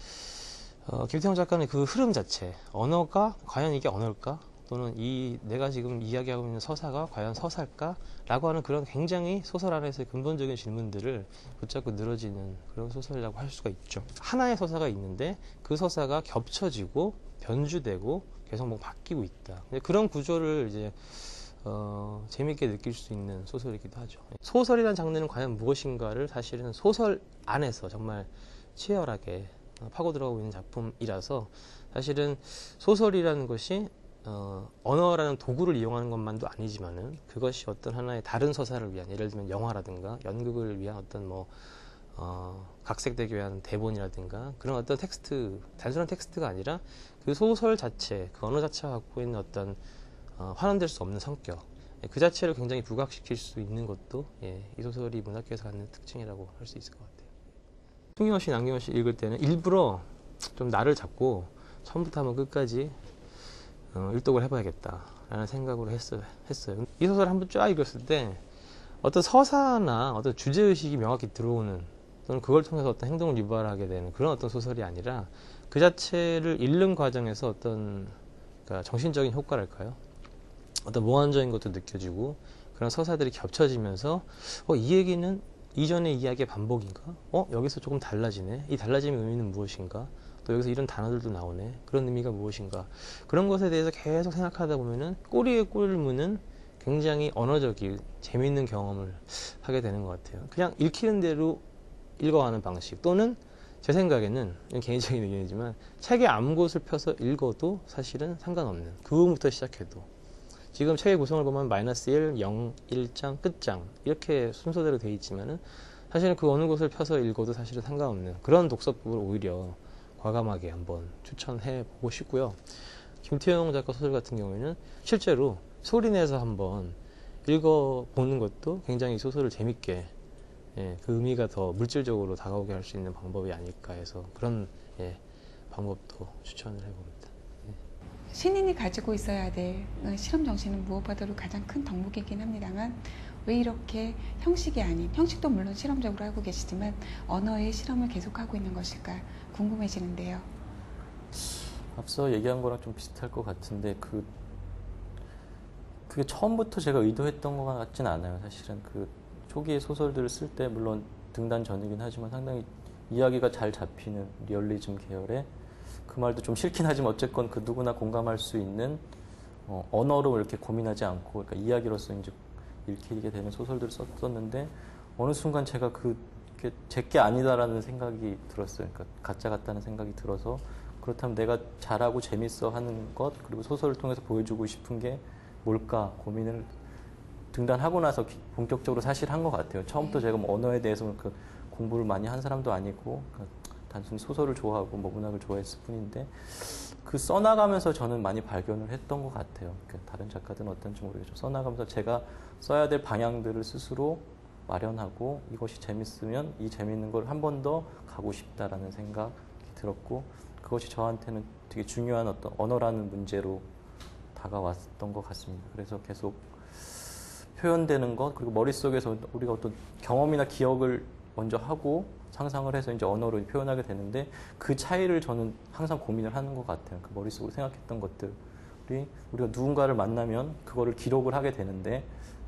[SPEAKER 7] 김태형 작가는 그 흐름 자체, 언어가 과연 이게 언어일까? 또는 내가 지금 이야기하고 있는 서사가 과연 서사일까라고 하는 그런 굉장히 소설 안에서의 근본적인 질문들을 붙잡고 늘어지는 그런 소설이라고 할 수가 있죠. 하나의 서사가 있는데 그 서사가 겹쳐지고 변주되고 계속 뭐 바뀌고 있다. 그런 구조를 이제 재미있게 느낄 수 있는 소설이기도 하죠. 소설이라는 장르는 과연 무엇인가를 사실은 소설 안에서 정말 치열하게 파고 들어가고 있는 작품이라서 사실은 소설이라는 것이 언어라는 도구를 이용하는 것만도 아니지만은 그것이 어떤 하나의 다른 서사를 위한, 예를 들면 영화라든가 연극을 위한 어떤 각색되기 위한 대본이라든가 그런 어떤 텍스트, 단순한 텍스트가 아니라 그 소설 자체, 그 언어 자체가 갖고 있는 어떤 환원될 수 없는 성격, 그 자체를 굉장히 부각시킬 수 있는 것도 이 소설이 문학계에서 갖는 특징이라고 할 수 있을 것 같아요. 송영호 씨, 남경호 씨 읽을 때는 일부러 좀 나를 잡고 처음부터 한번 끝까지 일독을 해봐야겠다라는 생각으로 했어요. 이 소설을 한번 쫙 읽었을 때 어떤 서사나 어떤 주제의식이 명확히 들어오는, 또는 그걸 통해서 어떤 행동을 유발하게 되는 그런 어떤 소설이 아니라 그 자체를 읽는 과정에서 어떤 그러니까 정신적인 효과랄까요? 어떤 몽환적인 것도 느껴지고 그런 서사들이 겹쳐지면서 이 얘기는 이전의 이야기의 반복인가? 여기서 조금 달라지네. 이 달라짐의 의미는 무엇인가? 또 여기서 이런 단어들도 나오네. 그런 의미가 무엇인가? 그런 것에 대해서 계속 생각하다 보면은 꼬리에 꼬리를 무는 굉장히 언어적인 재미있는 경험을 하게 되는 것 같아요. 그냥 읽히는 대로 읽어가는 방식, 또는 제 생각에는 개인적인 의견이지만 책의 암곳을 펴서 읽어도 사실은 상관없는, 그 부분부터 시작해도 지금 책의 구성을 보면 -1, 0, 1장, 끝장 이렇게 순서대로 되어 있지만은 사실은 그 어느 곳을 펴서 읽어도 사실은 상관없는 그런 독서법을 오히려 과감하게 한번 추천해 보고 싶고요. 김태용 작가 소설 같은 경우에는 실제로 소리내서 한번 읽어보는 것도 굉장히 소설을 재밌게, 그 의미가 더 물질적으로 다가오게 할 수 있는 방법이 아닐까 해서 그런 방법도 추천을 해봅니다.
[SPEAKER 1] 신인이 가지고 있어야 될 실험 정신은 무엇보다도 가장 큰 덕목이긴 합니다만, 왜 이렇게 형식이 아닌, 형식도 물론 실험적으로 하고 계시지만 언어의 실험을 계속하고 있는 것일까 궁금해지는데요.
[SPEAKER 5] 앞서 얘기한 거랑 좀 비슷할 것 같은데 그게 처음부터 제가 의도했던 것 같진 않아요. 사실은 그 초기에 소설들을 쓸 때 물론 등단 전이긴 하지만 상당히 이야기가 잘 잡히는 리얼리즘 계열의, 그 말도 좀 싫긴 하지만 어쨌건 그 누구나 공감할 수 있는 언어로 이렇게 고민하지 않고, 그러니까 이야기로서 이제 읽히게 되는 소설들을 썼었는데 어느 순간 제가 그게 제게 아니다라는 생각이 들었어요. 그러니까 가짜 같다는 생각이 들어서, 그렇다면 내가 잘하고 재밌어 하는 것, 그리고 소설을 통해서 보여주고 싶은 게 뭘까 고민을 등단하고 나서 본격적으로 사실 한 것 같아요. 처음부터 제가 뭐 언어에 대해서 그 공부를 많이 한 사람도 아니고 단순히 소설을 좋아하고 문학을 좋아했을 뿐인데, 그 써나가면서 저는 많이 발견을 했던 것 같아요. 다른 작가들은 어떤지 모르겠죠. 써나가면서 제가 써야 될 방향들을 스스로 마련하고, 이것이 재밌으면 이 재밌는 걸 한 번 더 가고 싶다라는 생각이 들었고, 그것이 저한테는 되게 중요한 어떤 언어라는 문제로 다가왔던 것 같습니다. 그래서 계속 표현되는 것, 그리고 머릿속에서 우리가 어떤 경험이나 기억을 먼저 하고 상상을 해서 이제 언어로 표현하게 되는데, 그 차이를 저는 항상 고민을 하는 것 같아요. 그 머릿속으로 생각했던 것들이 우리가 누군가를 만나면 그거를 기록을 하게 되는데,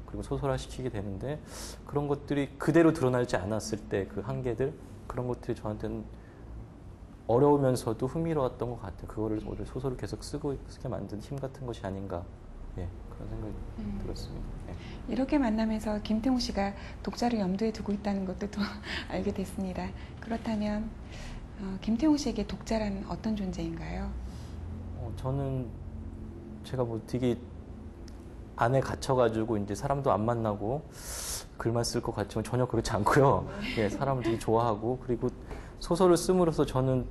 [SPEAKER 5] 그리고 소설화시키게 되는데, 그런 것들이 그대로 드러나지 않았을 때 그 한계들, 그런 것들이 저한테는 어려우면서도 흥미로웠던 것 같아요. 그거를 오늘 소설을 계속 쓰게 만든 힘 같은 것이 아닌가, 그런 생각이 들었습니다.
[SPEAKER 1] 이렇게 만나면서 김태용 씨가 독자를 염두에 두고 있다는 것도 또 알게 됐습니다. 그렇다면 김태용 씨에게 독자란 어떤 존재인가요?
[SPEAKER 5] 저는 제가 뭐 되게 안에 갇혀가지고 이제 사람도 안 만나고 글만 쓸 것 같지만 전혀 그렇지 않고요. 사람을 되게 좋아하고, 그리고 소설을 씀으로써 저는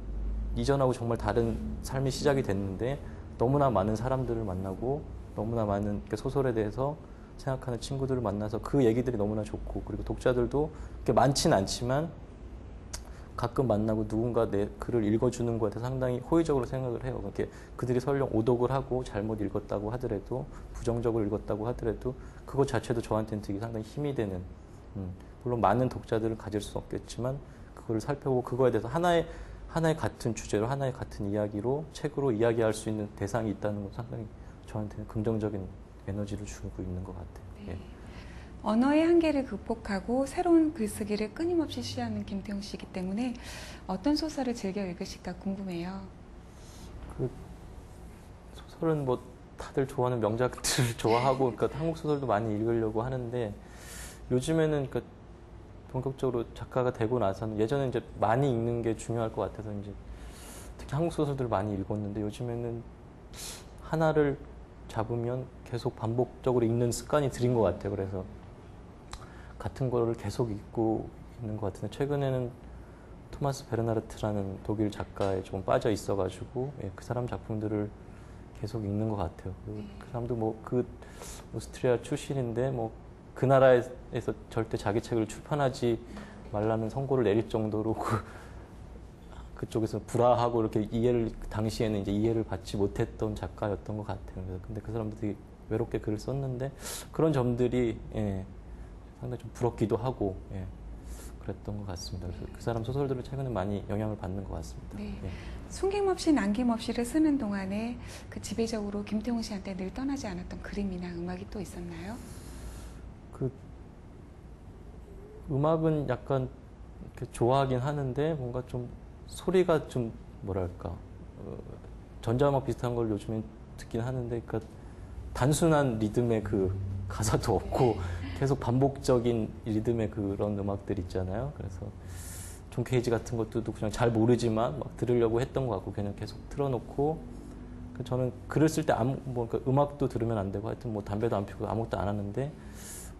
[SPEAKER 5] 이전하고 정말 다른 삶이 시작이 됐는데, 너무나 많은 사람들을 만나고 너무나 많은 소설에 대해서 생각하는 친구들을 만나서 그 얘기들이 너무나 좋고, 그리고 독자들도 그렇게 많지는 않지만 가끔 만나고 누군가 내 글을 읽어주는 것에 대해서 상당히 호의적으로 생각을 해요. 그렇게 그들이 설령 오독을 하고 잘못 읽었다고 하더라도, 부정적으로 읽었다고 하더라도 그것 자체도 저한테는 되게 상당히 힘이 되는, 물론 많은 독자들을 가질 수 없겠지만 그거를 살펴보고 그거에 대해서 하나의 같은 주제로, 하나의 같은 이야기로 책으로 이야기할 수 있는 대상이 있다는 건 상당히 저한테는 긍정적인 에너지를 주고 있는 것 같아요.
[SPEAKER 1] 네.
[SPEAKER 5] 예.
[SPEAKER 1] 언어의 한계를 극복하고 새로운 글쓰기를 끊임없이 시도하는 김태용 씨이기 때문에 어떤 소설을 즐겨 읽으실까 궁금해요.
[SPEAKER 5] 그 소설은 뭐 다들 좋아하는 명작들을 좋아하고, 그러니까 한국 소설도 많이 읽으려고 하는데 요즘에는 그러니까 본격적으로 작가가 되고 나서는, 예전에 이제 많이 읽는 게 중요할 것 같아서 이제 특히 한국 소설들을 많이 읽었는데 요즘에는 하나를 잡으면 계속 반복적으로 읽는 습관이 들인 것 같아요. 그래서 같은 거를 계속 읽고 있는 것 같은데, 최근에는 토마스 베르나르트라는 독일 작가에 조금 빠져 있어가지고 그 사람 작품들을 계속 읽는 것 같아요. 그 사람도 뭐 그 오스트리아 출신인데 뭐 그 나라에서 절대 자기 책을 출판하지 말라는 선고를 내릴 정도로 그쪽에서 불화하고 이렇게 당시에는 이제 이해를 받지 못했던 작가였던 것 같아요. 근데 그 사람도 되게 외롭게 글을 썼는데 그런 점들이 상당히 좀 부럽기도 하고 그랬던 것 같습니다. 그래서 그 사람 소설들을 최근에 많이 영향을 받는 것 같습니다.
[SPEAKER 1] 네. 숨김없이 남김없이를 쓰는 동안에 그 지배적으로 김태용 씨한테 늘 떠나지 않았던 그림이나 음악이 또 있었나요?
[SPEAKER 5] 그 음악은 약간 이렇게 좋아하긴 하는데 뭔가 좀 소리가 좀 뭐랄까 전자음악 비슷한 걸 요즘엔 듣긴 하는데, 그러니까 단순한 리듬의 그 가사도 없고 계속 반복적인 리듬의 그런 음악들 있잖아요. 그래서 존 케이지 같은 것도 그냥 잘 모르지만 막 들으려고 했던 것 같고 그냥 계속 틀어놓고, 저는 글을 쓸 때 그러니까 음악도 들으면 안 되고 하여튼 뭐 담배도 안 피우고 아무것도 안 하는데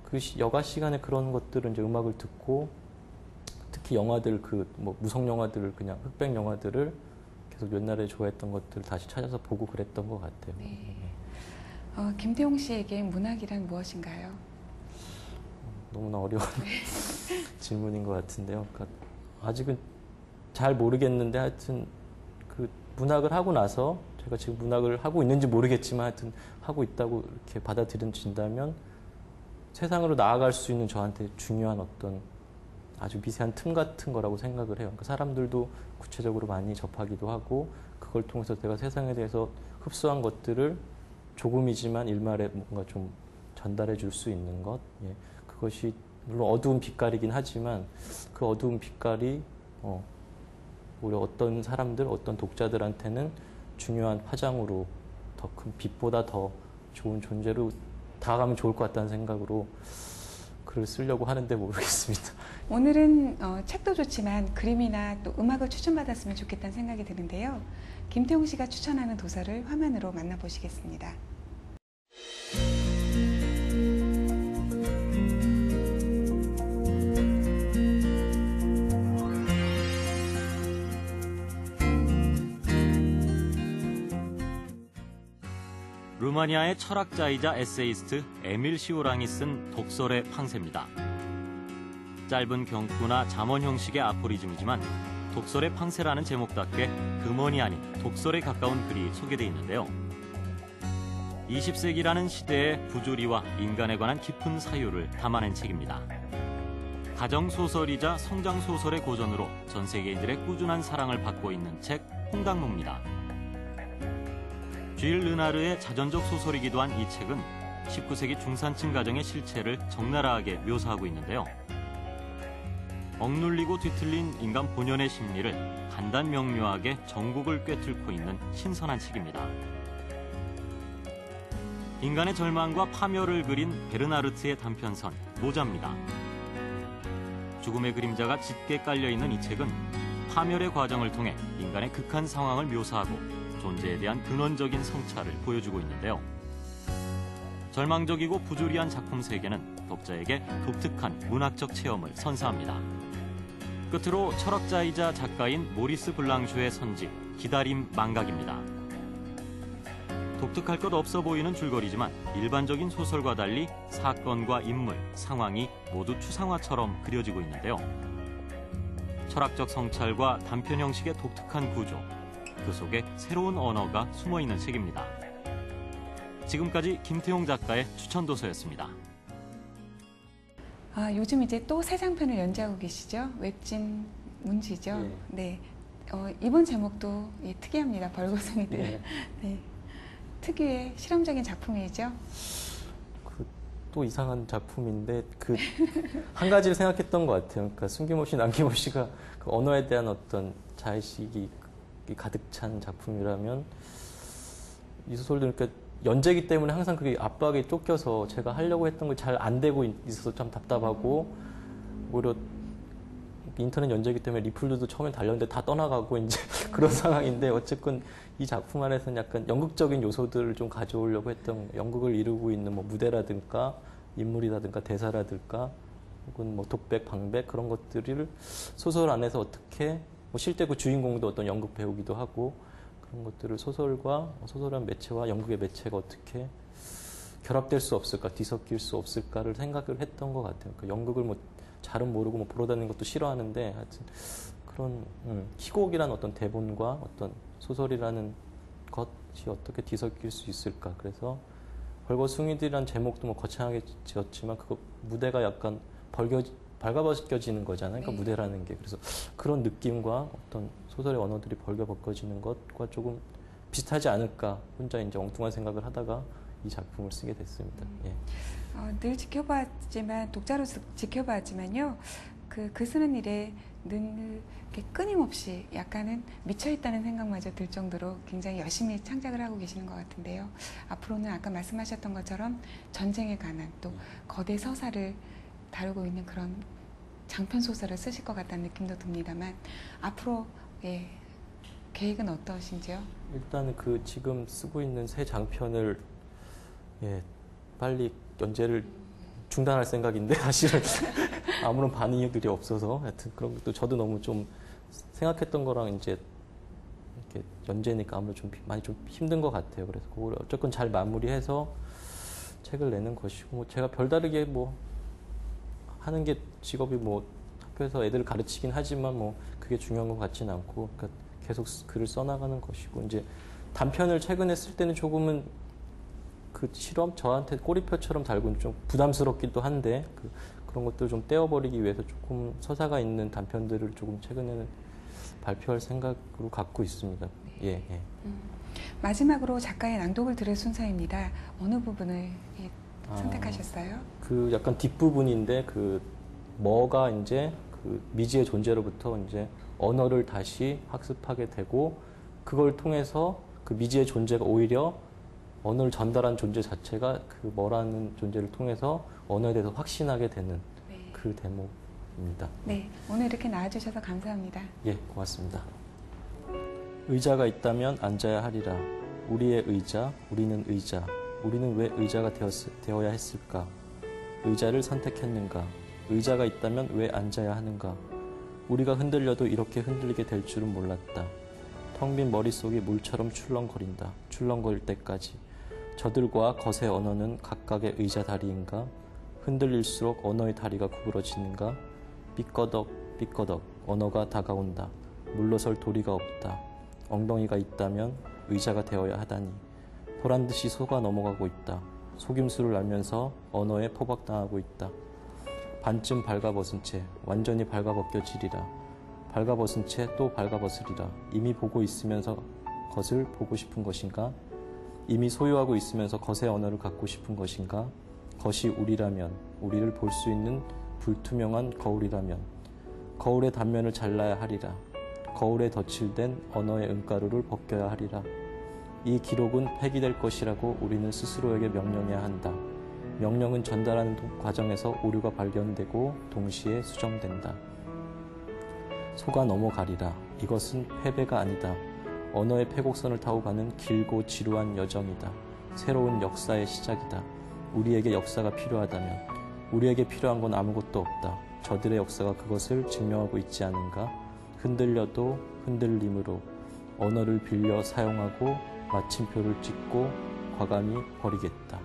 [SPEAKER 5] 그 여가 시간에 그런 것들은 이제 음악을 듣고, 특히 영화들 뭐 무성 영화들을 그냥 흑백 영화들을 계속 옛날에 좋아했던 것들을 다시 찾아서 보고 그랬던 것 같아요.
[SPEAKER 1] 네. 김태용 씨에게 문학이란 무엇인가요?
[SPEAKER 5] 너무나 어려운 질문인 것 같은데요. 그러니까 아직은 잘 모르겠는데 하여튼 그 문학을 하고 나서, 제가 지금 문학을 하고 있는지 모르겠지만 하여튼 하고 있다고 이렇게 받아들여진다면 세상으로 나아갈 수 있는 저한테 중요한 어떤 아주 미세한 틈 같은 거라고 생각을 해요. 그러니까 사람들도 구체적으로 많이 접하기도 하고 그걸 통해서 내가 세상에 대해서 흡수한 것들을 조금이지만 일말에 뭔가 좀 전달해 줄 수 있는 것, 그것이 물론 어두운 빛깔이긴 하지만 그 어두운 빛깔이 우리 어떤 사람들, 어떤 독자들한테는 중요한 화장으로 더 큰 빛보다 더 좋은 존재로 다가가면 좋을 것 같다는 생각으로 글을 쓰려고 하는데 모르겠습니다.
[SPEAKER 1] 오늘은 책도 좋지만 그림이나 또 음악을 추천받았으면 좋겠다는 생각이 드는데요. 김태용 씨가 추천하는 도서를 화면으로 만나보시겠습니다.
[SPEAKER 2] 루마니아의 철학자이자 에세이스트 에밀 시오랑이 쓴 독설의 팡세입니다. 짧은 경구나 잠언 형식의 아포리즘이지만 독설의 팡세라는 제목답게 금언이 아닌 독설에 가까운 글이 소개되어 있는데요. 20세기라는 시대의 부조리와 인간에 관한 깊은 사유를 담아낸 책입니다. 가정소설이자 성장소설의 고전으로 전 세계인들의 꾸준한 사랑을 받고 있는 책 홍당무입니다. 쥘 르나르의 자전적 소설이기도 한 이 책은 19세기 중산층 가정의 실체를 적나라하게 묘사하고 있는데요. 억눌리고 뒤틀린 인간 본연의 심리를 간단 명료하게 전국을 꿰뚫고 있는 신선한 책입니다. 인간의 절망과 파멸을 그린 베르나르트의 단편선 모자입니다. 죽음의 그림자가 짙게 깔려있는 이 책은 파멸의 과정을 통해 인간의 극한 상황을 묘사하고 존재에 대한 근원적인 성찰을 보여주고 있는데요. 절망적이고 부조리한 작품 세계는 독자에게 독특한 문학적 체험을 선사합니다. 끝으로 철학자이자 작가인 모리스 블랑쇼의 선집 기다림 망각입니다. 독특할 것 없어 보이는 줄거리지만 일반적인 소설과 달리 사건과 인물, 상황이 모두 추상화처럼 그려지고 있는데요. 철학적 성찰과 단편 형식의 독특한 구조, 그 속에 새로운 언어가 숨어있는 책입니다. 지금까지 김태용 작가의 추천도서였습니다.
[SPEAKER 1] 요즘 이제 또 새 장편을 연재하고 계시죠? 웹진 문지죠? 네. 이번 제목도 특이합니다. 벌거숭이들. 네. 특유의 실험적인 작품이죠.
[SPEAKER 5] 또 이상한 작품인데 그 한 가지를 생각했던 것 같아요. 그러니까 숨김없이 남김없이가 그 언어에 대한 어떤 자의식이 가득 찬 작품이라면 이 소설들은 그러니까 연재기 때문에 항상 그게 압박에 쫓겨서 제가 하려고 했던 게 잘 안 되고 있어서 참 답답하고 오히려 인터넷 연재기 때문에 리플들도 처음에 달렸는데 다 떠나가고 이제 그런 상황인데 어쨌건 이 작품 안에서는 약간 연극적인 요소들을 좀 가져오려고 했던 연극을 이루고 있는 뭐 무대라든가 인물이라든가 대사라든가 혹은 뭐 독백, 방백 그런 것들을 소설 안에서 어떻게 뭐 실제 그 주인공도 어떤 연극 배우기도 하고 그런 것들을 소설한 매체와 연극의 매체가 어떻게 결합될 수 없을까, 뒤섞일 수 없을까를 생각을 했던 것 같아요. 그러니까 연극을 뭐 잘은 모르고 뭐 보러 다니는 것도 싫어하는데 하여튼 그런 희곡이라는 어떤 대본과 어떤 소설이라는 것이 어떻게 뒤섞일 수 있을까. 그래서 벌거숭이들이라는 제목도 뭐 거창하게 지었지만 그거 무대가 약간 발가벗겨지는 거잖아요. 그러니까 무대라는 게. 그래서 그런 느낌과 어떤 소설의 언어들이 벌거벗겨지는 것과 조금 비슷하지 않을까. 혼자 이제 엉뚱한 생각을 하다가 이 작품을 쓰게 됐습니다. 예.
[SPEAKER 1] 늘 지켜봤지만 독자로서 지켜봤지만요. 그 쓰는 일에 늘 이렇게 끊임없이 약간은 미쳐있다는 생각마저 들 정도로 굉장히 열심히 창작을 하고 계시는 것 같은데요. 앞으로는 아까 말씀하셨던 것처럼 전쟁에 관한 또 거대 서사를 다루고 있는 그런 장편 소설을 쓰실 것 같다는 느낌도 듭니다만 앞으로 계획은 어떠신지요?
[SPEAKER 5] 일단 그 지금 쓰고 있는 새 장편을 빨리 연재를 중단할 생각인데 사실은 아무런 반응들이 없어서 하여튼 그런 것도 저도 너무 좀 생각했던 거랑 이제 이렇게 연재니까 아무래도 좀 많이 좀 힘든 것 같아요. 그래서 그걸 어쨌건 잘 마무리해서 책을 내는 것이고 뭐 제가 별다르게 뭐 하는 게 직업이 뭐 학교에서 애들을 가르치긴 하지만 뭐 그게 중요한 것 같지는 않고 그러니까 계속 글을 써나가는 것이고 이제 단편을 최근에 쓸 때는 조금은 그 실험 저한테 꼬리표처럼 달고 좀 부담스럽기도 한데 그런 것들을 좀 떼어버리기 위해서 조금 서사가 있는 단편들을 조금 최근에는 발표할 생각으로 갖고 있습니다. 예.
[SPEAKER 1] 마지막으로 작가의 낭독을 들을 순서입니다. 어느 부분을 선택하셨어요?
[SPEAKER 5] 그 약간 뒷부분인데 그 뭐가 이제 그 미지의 존재로부터 이제 언어를 다시 학습하게 되고 그걸 통해서 그 미지의 존재가 오히려 언어를 전달한 존재 자체가 그 뭐라는 존재를 통해서 언어에 대해서 확신하게 되는 그 대목입니다.
[SPEAKER 1] 네, 오늘 이렇게 나와주셔서 감사합니다.
[SPEAKER 5] 예, 고맙습니다. 의자가 있다면 앉아야 하리라. 우리의 의자, 우리는 의자. 우리는 왜 의자가 되어야 했을까? 의자를 선택했는가? 의자가 있다면 왜 앉아야 하는가? 우리가 흔들려도 이렇게 흔들리게 될 줄은 몰랐다. 텅 빈 머릿속이 물처럼 출렁거린다. 출렁거릴 때까지. 저들과 것의 언어는 각각의 의자 다리인가? 흔들릴수록 언어의 다리가 구부러지는가? 삐꺼덕 삐꺼덕 언어가 다가온다. 물러설 도리가 없다. 엉덩이가 있다면 의자가 되어야 하다니. 보란듯이 속아 넘어가고 있다. 속임수를 알면서 언어에 포박당하고 있다. 반쯤 발가벗은 채 완전히 발가벗겨지리라. 발가벗은 채 또 발가벗으리라. 이미 보고 있으면서 것을 보고 싶은 것인가? 이미 소유하고 있으면서 것의 언어를 갖고 싶은 것인가? 것이 우리라면, 우리를 볼 수 있는 불투명한 거울이라면 거울의 단면을 잘라야 하리라. 거울에 덧칠된 언어의 은가루를 벗겨야 하리라. 이 기록은 폐기될 것이라고 우리는 스스로에게 명령해야 한다. 명령은 전달하는 과정에서 오류가 발견되고 동시에 수정된다. 속아 넘어가리라. 이것은 패배가 아니다. 언어의 패곡선을 타고 가는 길고 지루한 여정이다. 새로운 역사의 시작이다. 우리에게 역사가 필요하다면 우리에게 필요한 건 아무것도 없다. 저들의 역사가 그것을 증명하고 있지 않은가? 흔들려도 흔들림으로 언어를 빌려 사용하고 마침표를 찍고 과감히 버리겠다.